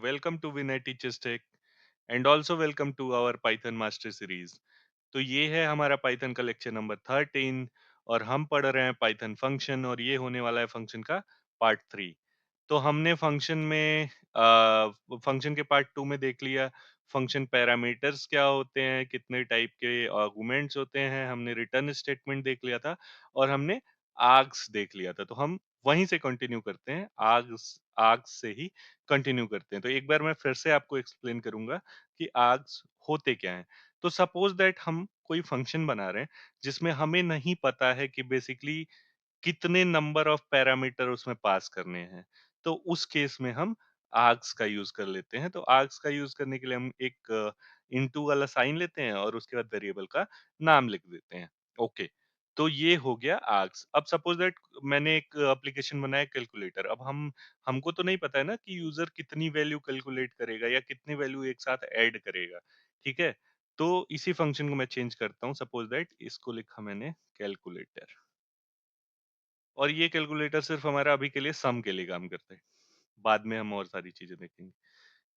Welcome to Vinay Teaches Tech and also welcome to our Python Master Series. तो ये है हमारा Python का लेक्चर नंबर 13 और हम पढ़ रहे हैं पाइथन फंक्शन और ये होने वाला है फंक्शन का पार्ट 3। तो हमने फंक्शन के पार्ट 2 में देख लिया फंक्शन पैरामीटर्स क्या होते हैं, कितने टाइप के आर्गुमेंट्स होते हैं, हमने रिटर्न स्टेटमेंट देख लिया था और हमने आर्ग्स देख लिया था। तो हम वहीं से कंटिन्यू करते हैं, आर्ग्स आर्ग्स से ही कंटिन्यू करते हैं। तो एक बार मैं फिर से आपको एक्सप्लेन करूंगा कि आर्ग्स होते क्या हैं। तो सपोज दैट हम कोई फंक्शन बना रहे हैं जिसमें हमें नहीं पता है कि बेसिकली कितने नंबर ऑफ पैरामीटर उसमें पास करने हैं। तो उस केस में हम आर्ग्स का यूज कर लेते हैं। तो आर्ग्स का यूज करने के लिए हम एक इनटू वाला साइन लेते हैं और उसके बाद वेरिएबल का नाम लिख देते हैं। ओके, तो ये हो गया आर्ग्स। अब सपोज दैट मैंने एक एप्लीकेशन बनाया कैलकुलेटर। अब हमको तो नहीं पता है ना कि यूजर कितनी वैल्यू कैलकुलेट करेगा या कितनी वैल्यू एक साथ ऐड करेगा। ठीक है, तो इसी फंक्शन को मैं चेंज करता हूँ। सपोज दैट इसको लिखा मैंने कैलकुलेटर और ये कैलकुलेटर सिर्फ हमारा अभी के लिए सम के लिए काम करता है। बाद में हम और सारी चीजें देखेंगे।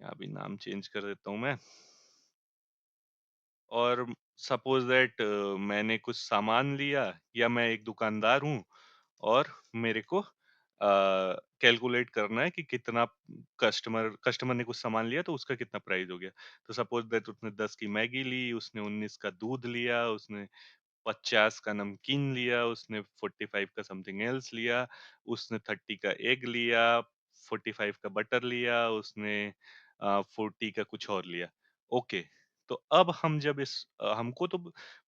यहाँ भी नाम चेंज कर देता हूँ मैं। और सपोज दैट मैंने कुछ सामान लिया या मैं एक दुकानदार हूँ और मेरे को कैलकुलेट करना है कि कितना कस्टमर कस्टमर ने कुछ सामान लिया तो उसका कितना प्राइस हो गया। तो सपोज दैट उसने 10 की मैगी ली, उसने 19 का दूध लिया, उसने 50 का नमकीन लिया, उसने 45 का समथिंग एल्स लिया, उसने 30 का एग लिया, 45 का बटर लिया, उसने 40 का कुछ और लिया। ओके, तो अब हम जब हमको तो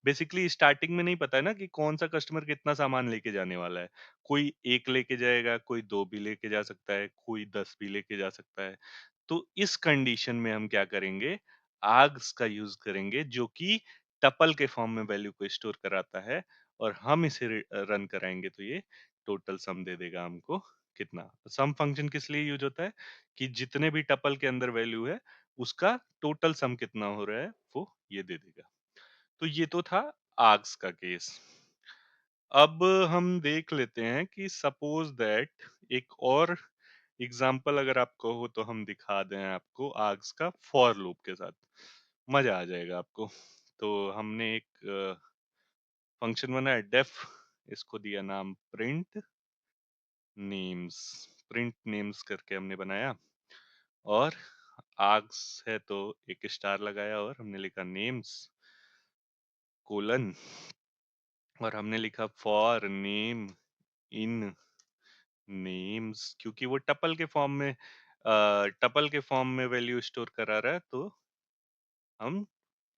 बेसिकली स्टार्टिंग में नहीं पता है ना कि कौन सा कस्टमर कितना सामान लेके जाने वाला है। कोई 1 लेके जाएगा, कोई 2 भी लेके जा सकता है, कोई 10 भी लेके जा सकता है। तो इस कंडीशन में हम क्या करेंगे, आर्ग्स का यूज करेंगे जो कि टपल के फॉर्म में वैल्यू को स्टोर कराता है और हम इसे रन कराएंगे तो ये टोटल सम दे देगा हमको। कितना सम फंक्शन किस लिए यूज होता है कि जितने भी टपल के अंदर वैल्यू है उसका टोटल सम कितना हो रहा है वो ये दे देगा। तो ये तो था आर्ग्स का केस। अब हम देख लेते हैं कि सपोज दैट एक और एग्जाम्पल अगर आपको हो तो हम दिखा दें आपको आर्ग्स का फॉर लूप के साथ। मजा आ जाएगा आपको। तो हमने एक फंक्शन बनाया डेफ, इसको दिया नाम प्रिंट नेम्स। प्रिंट नेम्स करके हमने बनाया और आर्ग्स है तो एक स्टार लगाया और हमने लिखा नेम्स कोलन और हमने लिखा फॉर नेम इन नेम्स, क्योंकि वो टपल के फॉर्म में वैल्यू स्टोर करा रहा है तो हम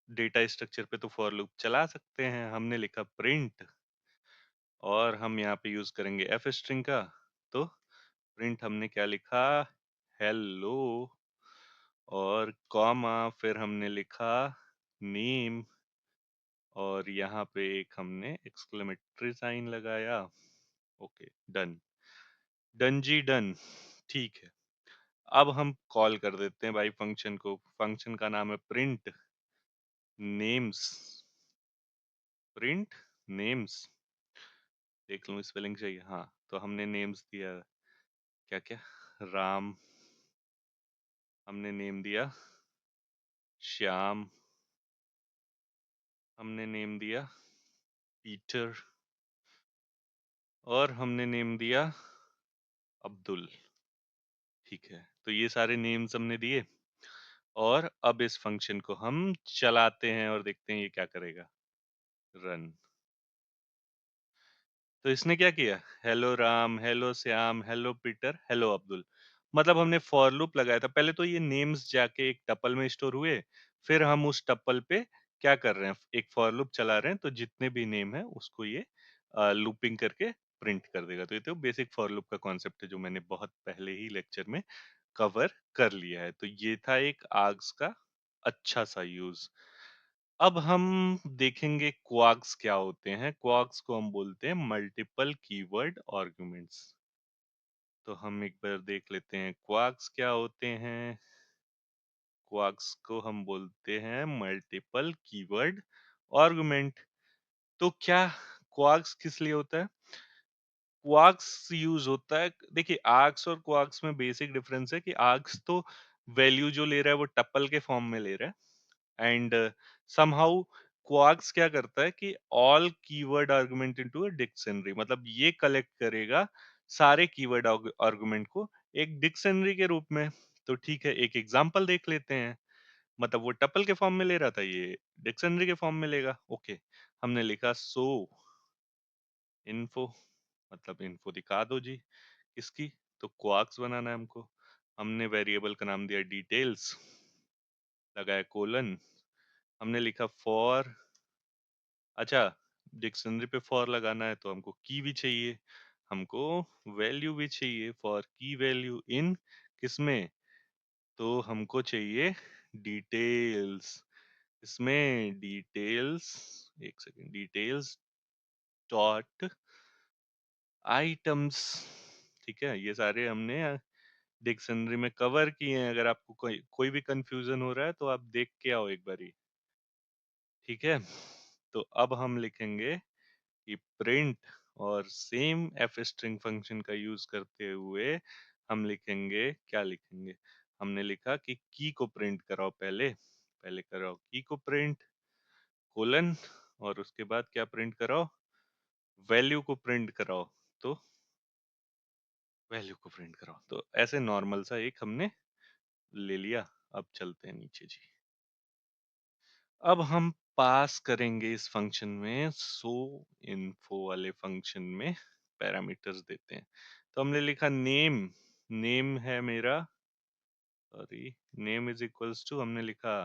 डेटा स्ट्रक्चर पे तो फॉर लूप चला सकते हैं। हमने लिखा प्रिंट और हम यहाँ पे यूज करेंगे एफ स्ट्रिंग का। तो प्रिंट हमने क्या लिखा, हेलो, और कॉमा फिर हमने लिखा नेम और यहाँ पे एक हमने एक्सक्लेमेटरी साइन लगाया। ओके, डन, डन जी डन। ठीक है, अब हम कॉल कर देते हैं भाई फंक्शन को। फंक्शन का नाम है प्रिंट नेम्स। प्रिंट नेम्स, देख लूं स्पेलिंग चाहिए, हाँ तो हमने नेम्स दिया क्या क्या, राम, हमने नेम दिया श्याम, हमने नेम दिया पीटर और हमने नेम दिया अब्दुल। ठीक है, तो ये सारे नेम्स हमने दिए और अब इस फंक्शन को हम चलाते हैं और देखते हैं ये क्या करेगा। रन। तो इसने क्या किया, hello Ram, hello Shyam, hello Peter, hello Abdul. मतलब हमने फॉर लूप लगाया था। पहले तो ये नेम्स जाके एक टपल में स्टोर हुए, फिर हम उस टपल पे क्या कर रहे हैं, एक फॉर लूप चला रहे हैं तो जितने भी नेम है उसको ये लूपिंग करके प्रिंट कर देगा। तो ये तो बेसिक फॉर लूप का कॉन्सेप्ट है जो मैंने बहुत पहले ही लेक्चर में कवर कर लिया है। तो ये था एक आर्ग्स का अच्छा सा यूज। अब हम देखेंगे क्वार्क्स क्या होते हैं। क्वार्क्स को हम बोलते हैं मल्टीपल कीवर्ड आर्गुमेंट्स। तो हम एक बार देख लेते हैं क्वार्क्स क्या होते हैं। क्वार्क्स को हम बोलते हैं मल्टीपल कीवर्ड आर्गुमेंट। तो क्या क्वार्क्स किस लिए होता है, क्वार्क्स यूज होता है, देखिए आर्क्स और क्वार्क्स में बेसिक डिफरेंस है कि आर्क्स तो वैल्यू जो ले रहा है वो टपल के फॉर्म में ले रहा है, एंड समहाउ क्वार्क्स क्या करता है कि all keyword argument into a dictionary, मतलब ये कलेक्ट करेगा सारे कीवर्ड आर्गुमेंट को एक डिक्शनरी के रूप में। तो ठीक है, एक एग्जांपल देख लेते हैं। मतलब वो टपल के फॉर्म में ले रहा था, ये डिक्शनरी के फॉर्म में लेगा। ओके, हमने लिखा सो इन्फो, मतलब इन्फो दिखा दो जी किसकी, तो क्वार्क्स बनाना है हमको। हमने वेरिएबल का नाम दिया डिटेल्स, लगाया कोलन, हमने लिखा फॉर, अच्छा डिक्शनरी पे फॉर लगाना है तो हमको की भी चाहिए, हमको वैल्यू भी चाहिए, फॉर की वैल्यू इन किसमें, तो हमको चाहिए डिटेल्स, इसमें डिटेल्स, एक सेकेंड, डिटेल्स डॉट आइटम्स। ठीक है, ये सारे हमने डिक्शनरी में कवर किए हैं। अगर आपको कोई कोई भी कंफ्यूजन हो रहा है तो आप देख के आओ एक बारी। ठीक है, तो अब हम लिखेंगे कि प्रिंट, और सेम एफ स्ट्रिंग फंक्शन का यूज करते हुए हम लिखेंगे, क्या लिखेंगे, हमने लिखा कि की को प्रिंट कराओ, पहले पहले कराओ की को प्रिंट, कोलन, और उसके बाद क्या प्रिंट कराओ, वैल्यू को प्रिंट कराओ, तो वैल्यू को प्रिंट कराओ। तो ऐसे नॉर्मल सा एक हमने ले लिया। अब चलते हैं नीचे जी। अब हम पास करेंगे इस फंक्शन में, सो इन्फो वाले फंक्शन में पैरामीटर्स देते हैं। तो हमने लिखा नेम, नेम है मेरा, sorry, name is equals to, हमने लिखा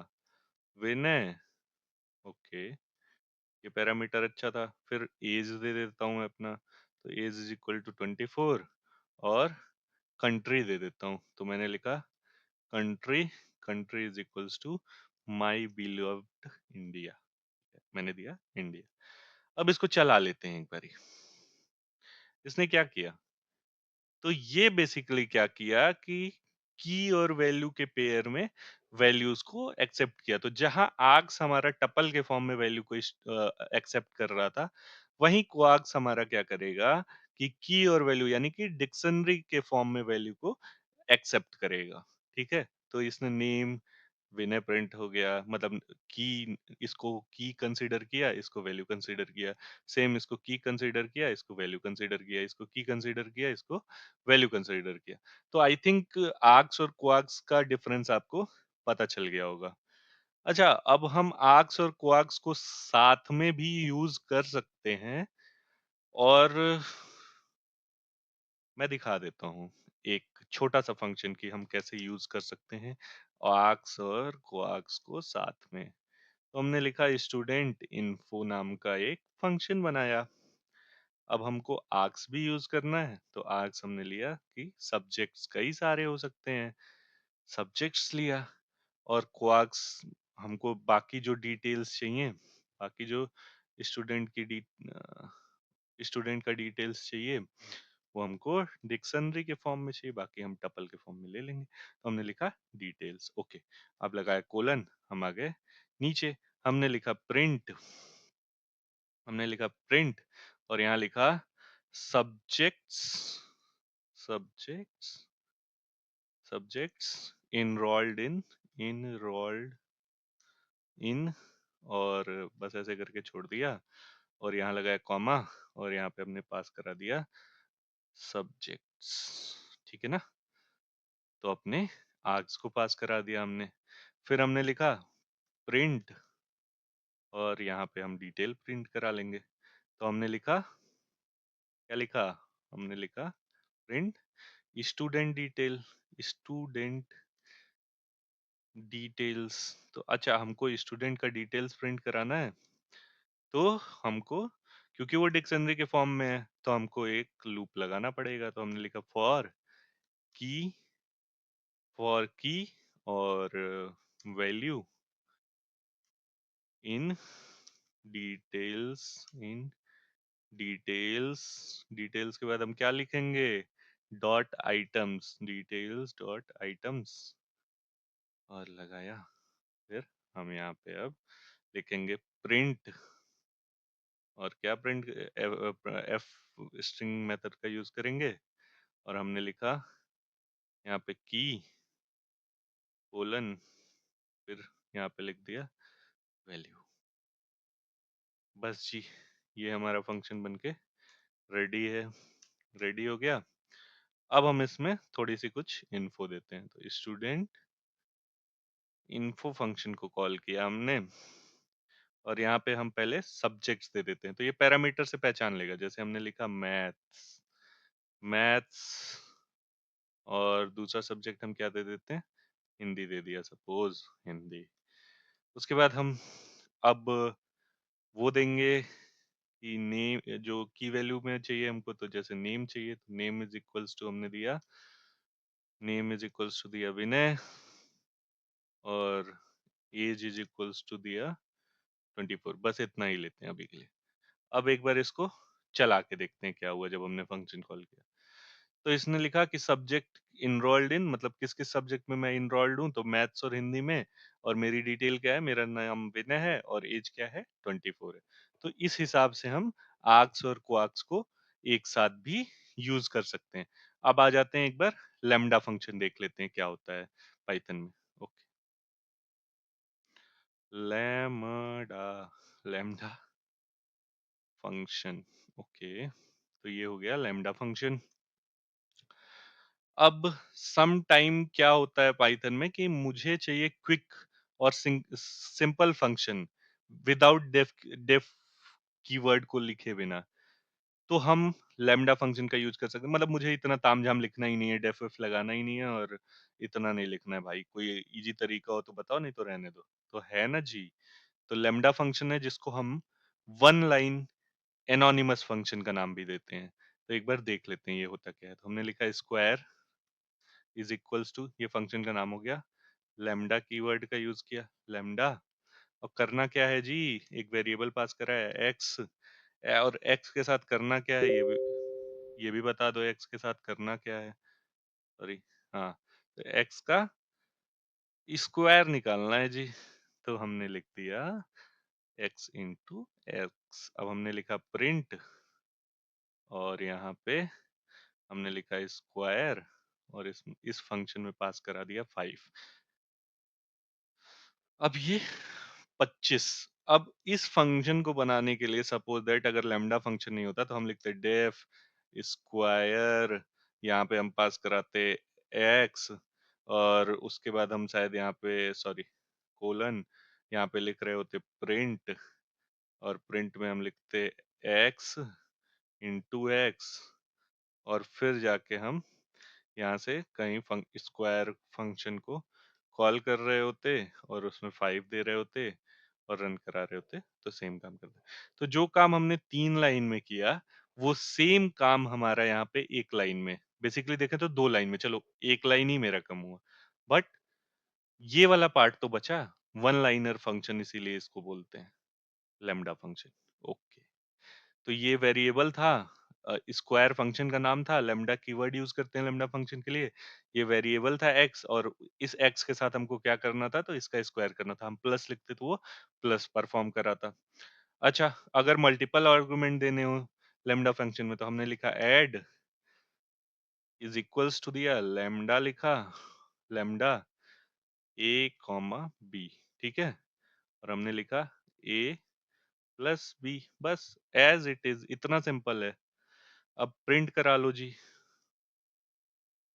विनय। ओके, ये पैरामीटर अच्छा था। फिर एज दे देता हूँ मैं अपना, तो एज इज इक्वल टू 24, और कंट्री दे देता हूँ, तो मैंने लिखा country, country is equals to my beloved India, मैंने दिया इंडिया। अब इसको चला लेते हैं एक बारी। इसने क्या किया, तो ये बेसिकली क्या किया कि की और वैल्यू के पेयर में वैल्यूज को एक्सेप्ट किया। तो जहां आर्क्स हमारा टपल के फॉर्म में वैल्यू को एक्सेप्ट कर रहा था, वहीं क्वार्क्स हमारा क्या करेगा कि की और वैल्यू यानी कि डिक्शनरी के फॉर्म में वैल्यू को एक्सेप्ट करेगा। ठीक है, तो इसने नेम विनय प्रिंट हो गया, मतलब की, इसको की कंसीडर किया, इसको वैल्यू कंसीडर किया, सेम इसको की कंसीडर किया, इसको वैल्यू कंसीडर किया, इसको की कंसीडर किया, इसको वैल्यू कंसीडर किया। तो आई थिंक आर्क्स और क्वार्क्स का डिफरेंस आपको पता चल गया होगा। अच्छा, अब हम आर्क्स और क्वार्क्स को साथ में भी यूज कर सकते हैं, और मैं दिखा देता हूँ एक छोटा सा फंक्शन की हम कैसे यूज कर सकते हैं आर्क्स और क्वार्क्स को साथ में। तो हमने लिखा स्टूडेंट इन्फो नाम का एक फंक्शन बनाया। अब हमको आर्क्स भी यूज करना है, तो आर्क्स हमने लिया कि सब्जेक्ट्स कई सारे हो सकते हैं, सब्जेक्ट्स लिया, और क्वार्क्स हमको बाकी जो डिटेल्स चाहिए, बाकी जो स्टूडेंट की स्टूडेंट का डिटेल्स चाहिए, वो हमको डिक्शनरी के फॉर्म में चाहिए, बाकी हम टपल के फॉर्म में ले लेंगे। तो हमने लिखा डिटेल्स। ओके, अब लगाया कोलन, हम आ गए नीचे। हमने लिखा प्रिंट, हमने लिखा प्रिंट, और यहाँ लिखा subjects, subjects, subjects enrolled in, enrolled in, और बस ऐसे करके छोड़ दिया, और यहाँ लगाया कॉमा, और यहाँ पे हमने पास करा दिया सब्जेक्ट्स। ठीक है ना, तो अपने आर्क्स को पास करा दिया हमने। फिर हमने लिखा प्रिंट, और यहाँ पे हम डिटेल प्रिंट करा लेंगे। तो हमने लिखा, क्या लिखा, हमने लिखा print student detail, student details. तो अच्छा, हमको स्टूडेंट का डिटेल्स प्रिंट कराना है, तो हमको, क्योंकि वो डिक्शनरी के फॉर्म में है, तो हमको एक लूप लगाना पड़ेगा। तो हमने लिखा की, फॉर की और value in details, in details, details के बाद हम क्या लिखेंगे, dot items, details dot items, और लगाया। फिर हम यहाँ पे अब लिखेंगे प्रिंट, और क्या प्रिंट, एफ स्ट्रिंग मेथड का यूज करेंगे, और हमने लिखा यहाँ पे की, कोलन, फिर यहाँ पे लिख दिया वैल्यू। बस जी, ये हमारा फंक्शन बनके रेडी है, रेडी हो गया। अब हम इसमें थोड़ी सी कुछ इन्फो देते हैं। तो स्टूडेंट इन्फो फंक्शन को कॉल किया हमने, और यहाँ पे हम पहले सब्जेक्ट्स दे देते हैं। तो ये पैरामीटर से पहचान लेगा। जैसे हमने लिखा मैथ्स, मैथ्स, और दूसरा सब्जेक्ट हम क्या दे देते हैं, हिंदी दे दिया, सपोज हिंदी। उसके बाद हम अब वो देंगे कि नेम, जो की वैल्यू में चाहिए हमको, तो जैसे नेम चाहिए तो नेम इज इक्वल्स टू हमने दिया, नेम इज इक्वल्स टू दिया विनय, और एज इज इक्वल्स टू दिया 24। बस इतना ही लेते हैं अभी के लिए। अब एक बार इसको चला के देखते हैं क्या हुआ जब हमने फंक्शन कॉल किया। तो इसने लिखा कि सब्जेक्ट इनरोल्ड इन, मतलब किस किस सब्जेक्ट में मैं इनरोल्ड हूँ, तो मैथ्स और हिंदी में। और मेरी डिटेल क्या है, मेरा नाम विनय है और एज क्या है, 24 है। तो इस हिसाब से हम आर्क्स और क्वार्क्स को एक साथ भी यूज कर सकते हैं। अब आ जाते हैं एक बार लैम्डा फंक्शन देख लेते हैं क्या होता है पाइथन में। Okay, lambda, lambda function. Okay, तो ये हो गया लैम्डा फंक्शन। अब सम टाइम क्या होता है पाइथन में कि मुझे चाहिए क्विक और simple function without def def keyword को लिखे बिना। तो हम लैम्डा फंक्शन का यूज कर सकते हैं। मतलब मुझे इतना तामझाम लिखना ही नहीं है, डेफ वेफ लगाना ही नहीं है, और इतना नहीं लिखना है भाई। कोई इजी तरीका हो तो बताओ, नहीं तो रहने दो। तो है ना जी। तो लैम्डा फंक्शन है जिसको हम वन लाइन एनोनिमस फंक्शन का नाम भी देते हैं। तो एक बार देख लेते हैं ये होता क्या है। तो हमने लिखा स्क्वायर इज इक्वल्स टू, ये फंक्शन का नाम हो गया, लैम्डा कीवर्ड का यूज किया, लैम्डा। और करना क्या है जी, एक वेरिएबल पास करा है एक्स, और एक्स के साथ करना क्या है ये भी बता दो, एक्स के साथ करना क्या है, सॉरी, हाँ, तो एक्स का स्क्वायर निकालना है जी। तो हमने लिख दिया एक्स इंटू एक्स। अब हमने लिखा प्रिंट, और यहाँ पे हमने लिखा स्क्वायर, और इस फंक्शन में पास करा दिया 5। अब ये 25। अब इस फंक्शन को बनाने के लिए सपोज दैट अगर लैम्डा फंक्शन नहीं होता तो हम लिखते डेफ स्क्वायर, यहाँ पे हम पास कराते एक्स, और उसके बाद हम शायद यहाँ पे, सॉरी, कोलन, यहाँ पे लिख रहे होते प्रिंट, और प्रिंट में हम लिखते एक्स इंटू एक्स, और फिर जाके हम यहाँ से कहीं स्क्वायर फंक्शन को कॉल कर रहे होते, और उसमें 5 दे रहे होते, और रन करा रहे होते, तो सेम काम करते। तो जो काम हमने 3 लाइन में किया, वो सेम काम हमारा यहाँ पे एक लाइन में, बेसिकली देखें तो 2 लाइन में, चलो एक लाइन ही मेरा कम हुआ, बट ये वाला पार्ट तो बचा, वन लाइनर फंक्शन, इसीलिए इसको बोलते हैं लैम्डा फंक्शन। ओके, तो ये वेरिएबल था, स्क्वायर फंक्शन का नाम था, लैम्डा कीवर्ड यूज करते हैं लैम्डा फंक्शन के लिए। ये वेरिएबल था एक्स, और इस एक्स के साथ हमको क्या करना था, तो इसका स्क्वायर करना था। हम प्लस लिखते तो वो प्लस परफॉर्म कर रहा था। अच्छा, अगर मल्टीपल आर्गुमेंट देने हो लैम्डा फंक्शन में, तो हमने लिखा ऐड इज इक्वल्स टू दिया लैम्डा, लिखा लैम्डा ए कॉमा बी, ठीक है, और हमने लिखा ए प्लस बी, बस एज इट इज, इतना सिंपल है। अब प्रिंट करा लो जी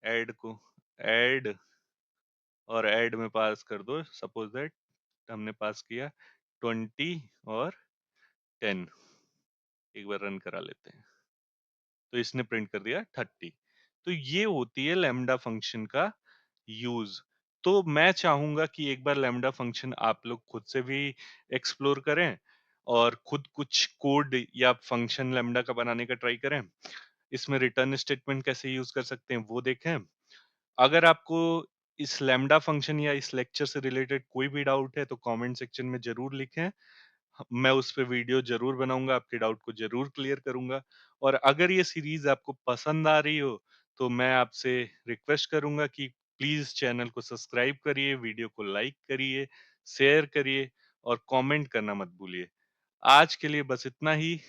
ऐड को, ऐड, और ऐड में पास कर दो, सपोज दैट हमने पास किया 20 और 10। एक बार रन करा लेते हैं, तो इसने प्रिंट कर दिया 30। तो ये होती है लैम्डा फंक्शन का यूज। तो मैं चाहूंगा कि एक बार लैम्डा फंक्शन आप लोग खुद से भी एक्सप्लोर करें, और खुद कुछ कोड या फंक्शन लैम्डा का बनाने का ट्राई करें। इसमें रिटर्न स्टेटमेंट कैसे यूज कर सकते हैं वो देखें। अगर आपको इस लैम्डा फंक्शन या इस लेक्चर से रिलेटेड कोई भी डाउट है तो कमेंट सेक्शन में जरूर लिखें। मैं उस पे वीडियो जरूर बनाऊंगा, आपके डाउट को जरूर क्लियर करूंगा। और अगर ये सीरीज आपको पसंद आ रही हो तो मैं आपसे रिक्वेस्ट करूंगा कि प्लीज चैनल को सब्सक्राइब करिए, वीडियो को लाइक करिए, शेयर करिए, और कमेंट करना मत भूलिए। आज के लिए बस इतना ही।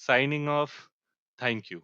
Signing off. Thank you.